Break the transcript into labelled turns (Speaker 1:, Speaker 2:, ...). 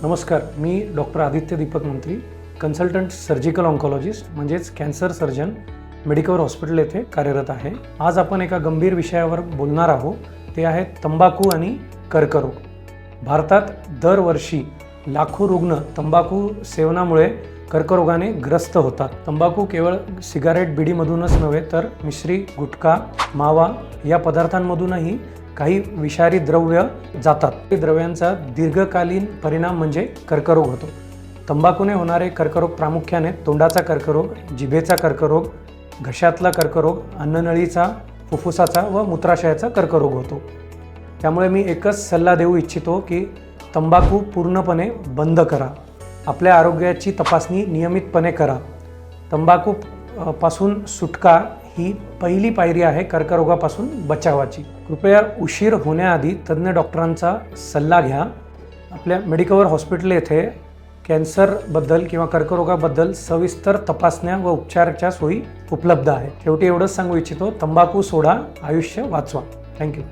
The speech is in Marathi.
Speaker 1: नमस्कार, मी डॉक्टर आदित्य दीपक मंत्री, कन्सल्टंट सर्जिकल ऑन्कॉलॉजिस्ट म्हणजेच कॅन्सर सर्जन मेडिकवर हॉस्पिटल येथे कार्यरत आहे। आज आपण एका गंभीर विषयावर बोलणार आहोत, ते आहे तंबाखू आणि कर्करोग। भारतात दरवर्षी लाखो रुग्ण तंबाखू सेवनामुळे कर्करोगाने ग्रस्त होतात। तंबाखू केवळ सिगारेट बिडीमधूनच नव्हे तर मिश्री, गुटखा, मावा या पदार्थांमधूनही काही विषारी द्रव्य जातात। या द्रव्यांचा दीर्घकालीन परिणाम म्हणजे कर्करोग होतो। तंबाखूने होणारे कर्करोग प्रामुख्याने तोंडाचा कर्करोग, जिभेचा कर्करोग, घशातला कर्करोग, अन्ननळीचा, फुफ्फुसाचा व मूत्राशयाचा कर्करोग होतो। त्यामुळे मी एकच सल्ला देऊ इच्छितो की तंबाखू पूर्णपणे बंद करा। आपल्या आरोग्याची तपासणी नियमितपणे करा। तंबाखू पासून सुटका ही पहिली पायरी आहे कर्करोगापासून बचावाची। कृपया उशीर होण्याआधी तज्ञ डॉक्टरांचा सल्ला घ्या। आपल्या मेडिकवर हॉस्पिटल येथे कॅन्सरबद्दल किंवा कर्करोगाबद्दल सविस्तर तपासण्या व उपचाराच्या सोयी उपलब्ध आहेत। शेवटी एवढंच सांगू इच्छितो, तंबाखू सोडा, आयुष्य वाचवा। थँक्यू।